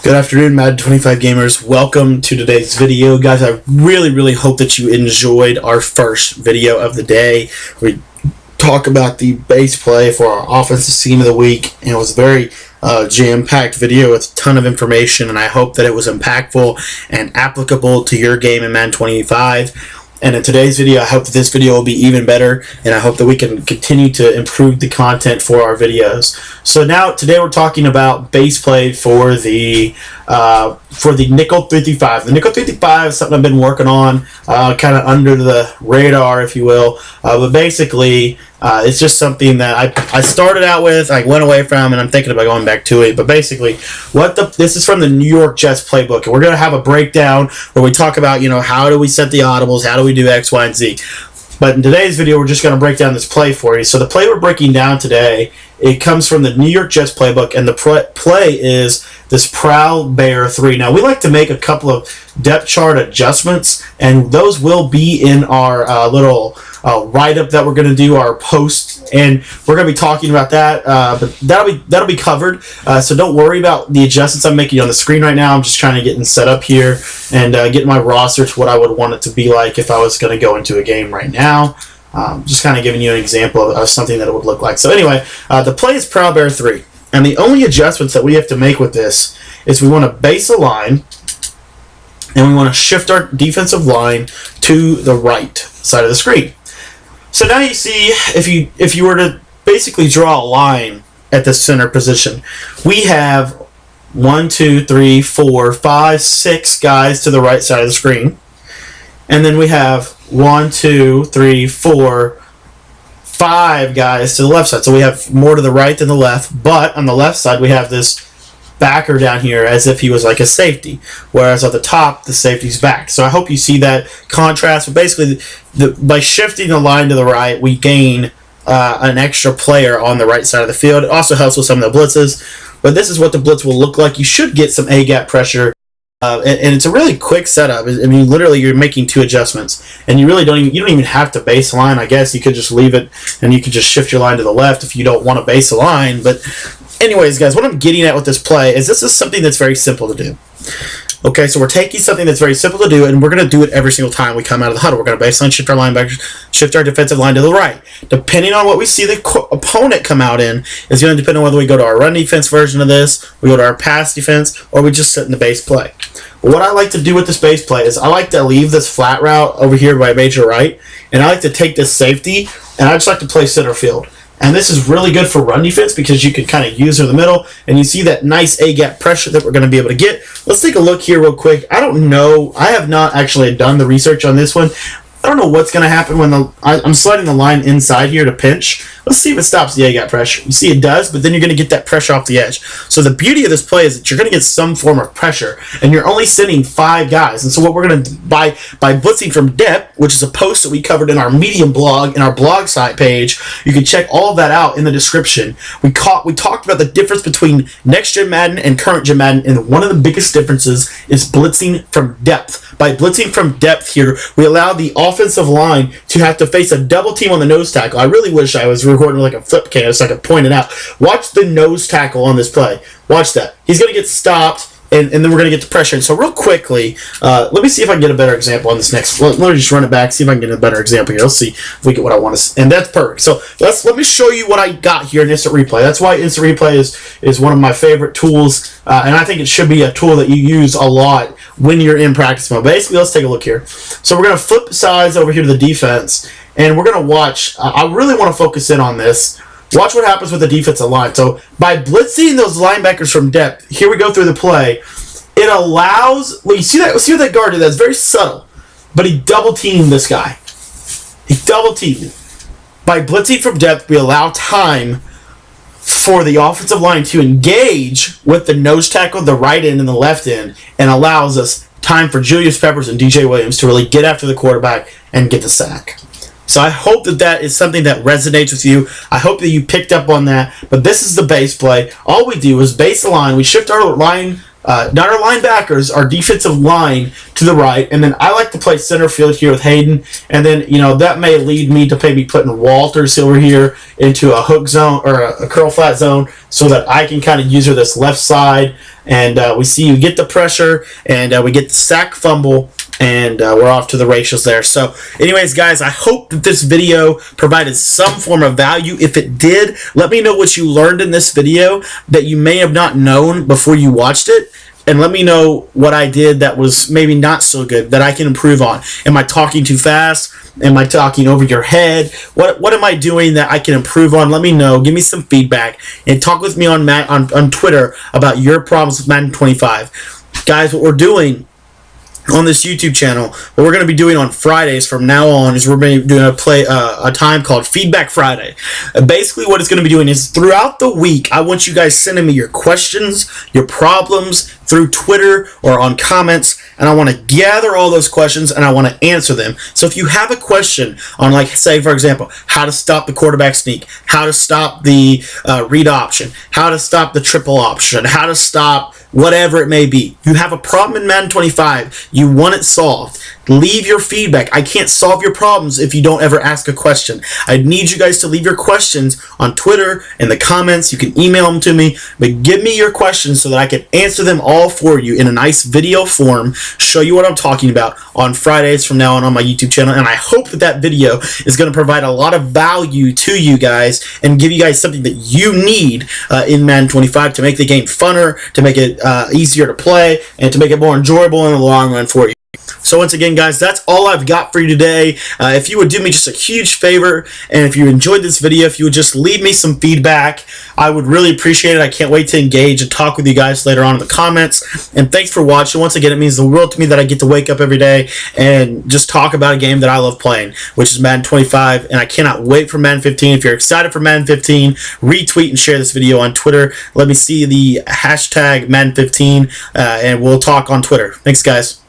Good afternoon, Madden 25 gamers. Welcome to today's video. Guys, I really hope that you enjoyed our first video of the day. We talk about the base play for our offensive scheme of the week, and it was a very jam-packed video with a ton of information, and I hope that it was impactful and applicable to your game in Madden 25. And in today's video, I hope that this video will be even better, and I hope that we can continue to improve the content for our videos. So today we're talking about base play for the nickel 335. The nickel 335 is something I've been working on, kind of under the radar, if you will. But basically, it's just something that I started out with, I went away from, and I'm thinking about going back to it. But basically, this is from the New York Jets playbook, and we're going to have a breakdown where we talk about, how do we set the audibles, how do we do X, Y, and Z. But in today's video, we're just going to break down this play for you. So the play we're breaking down today, it comes from the New York Jets playbook, and the play is this Proud Bear 3. Now, we like to make a couple of depth chart adjustments, and those will be in our little write-up that we're going to do, our post, and we're going to be talking about that, but that'll be covered, so don't worry about the adjustments I'm making on the screen right now. I'm just trying to get set up here and get my roster to what I would want it to be like if I was going to go into a game right now. Just kind of giving you an example of something that it would look like. So anyway, the play is Proud Bear 3, and the only adjustments that we have to make with this is we want to base a line, and we want to shift our defensive line to the right side of the screen. So now you see, if you were to basically draw a line at the center position, we have 1, 2, 3, 4, 5, 6 guys to the right side of the screen, and then we have 1, 2, 3, 4, 5 guys to the left side. So we have more to the right than the left, but on the left side we have this backer down here as if he was like a safety, whereas at the top the safety's back. So I hope you see that contrast. But basically, by shifting the line to the right, we gain an extra player on the right side of the field. It also helps with some of the blitzes, but this is what the blitz will look like. You should get some A-gap pressure, and it's a really quick setup. I mean, literally, you're making 2 adjustments, and you don't even have to base a line. I guess you could just leave it, and you could just shift your line to the left if you don't want to base a line. But anyways, guys, what I'm getting at with this play is this is something that's very simple to do. Okay, so we're taking something that's very simple to do, and we're going to do it every single time we come out of the huddle. We're going to baseline shift our linebackers, shift our defensive line to the right. Depending on what we see the opponent come out in is going to depend on whether we go to our run defense version of this, we go to our pass defense, or we just sit in the base play. What I like to do with this base play is I like to leave this flat route over here by major right, and I like to take this safety, and I just like to play center field. And this is really good for run defense because you can kind of use her in the middle, and you see that nice A-gap pressure that we're going to be able to get. Let's take a look here real quick. I don't know. I have not actually done the research on this one. I don't know what's going to happen when I'm sliding the line inside here to pinch. Let's see if it stops the A-gap pressure. You see it does, but then you're going to get that pressure off the edge. So the beauty of this play is that you're going to get some form of pressure, and you're only sending 5 guys. And so what we're going to, by blitzing from depth, which is a post that we covered in our Medium blog, in our blog site page, you can check all of that out in the description. We talked about the difference between next-gen Madden and current-gen Madden, and one of the biggest differences is blitzing from depth. By blitzing from depth here, we allow the offensive line to have to face a double team on the nose tackle. I really wish I was recording with like a flip cam so I could point it out. Watch the nose tackle on this play. Watch that. He's going to get stopped, and then we're going to get the pressure. And so real quickly, let me see if I can get a better example on this next. Let me just run it back, see if I can get a better example here. Let's see if we get what I want to. And that's perfect. So let me show you what I got here in Instant Replay. That's why Instant Replay is one of my favorite tools, and I think it should be a tool that you use a lot when you're in practice mode. Basically, let's take a look here. So we're going to flip sides over here to the defense, and we're going to watch. I really want to focus in on this. Watch what happens with the defensive line. So by blitzing those linebackers from depth, here we go through the play. It allows. Well, you see that? See what that guard did? That's very subtle, but he double teamed this guy. He double teamed. By blitzing from depth, we allow time for the offensive line to engage with the nose tackle, the right end, and the left end, and allows us time for Julius Peppers and DJ Williams to really get after the quarterback and get the sack. So I hope that is something that resonates with you. I hope that you picked up on that. But this is the base play. All we do is base the line. We shift our line not our linebackers, our defensive line to the right, and then I like to play center field here with Hayden, and then, you know, that may lead me to maybe putting Walters over here into a hook zone or a curl flat zone so that I can kind of use her this left side, and we see you get the pressure, and we get the sack fumble, and we're off to the racials there. So anyways, guys, I hope that this video provided some form of value. If it did, let me know what you learned in this video that you may have not known before you watched it, and let me know what I did that was maybe not so good that I can improve on. Am I talking too fast? Am I talking over your head? What am I doing that I can improve on? Let me know. Give me some feedback, and talk with me on Twitter about your problems with Madden 25. Guys, what we're doing on this YouTube channel, what we're going to be doing on Fridays from now on is we're going to be doing a time called Feedback Friday. Basically what it's going to be doing is throughout the week, I want you guys sending me your questions, your problems through Twitter or on comments, and I want to gather all those questions and I want to answer them. So if you have a question on, like, say for example, how to stop the quarterback sneak, how to stop the read option, how to stop the triple option, how to stop whatever it may be, you have a problem in Madden 25, you want it solved, leave your feedback. I can't solve your problems if you don't ever ask a question. I need you guys to leave your questions on Twitter, in the comments. You can email them to me, but give me your questions so that I can answer them all for you in a nice video form, show you what I'm talking about on Fridays from now on my YouTube channel. And I hope that that video is going to provide a lot of value to you guys and give you guys something that you need in Madden 25 to make the game funner, to make it easier to play, and to make it more enjoyable in the long run for you. So once again, guys, that's all I've got for you today. If you would do me just a huge favor, and if you enjoyed this video, if you would just leave me some feedback, I would really appreciate it. I can't wait to engage and talk with you guys later on in the comments. And thanks for watching. Once again, it means the world to me that I get to wake up every day and just talk about a game that I love playing, which is Madden 25, and I cannot wait for Madden 15. If you're excited for Madden 15, retweet and share this video on Twitter. Let me see the hashtag Madden 15, and we'll talk on Twitter. Thanks, guys.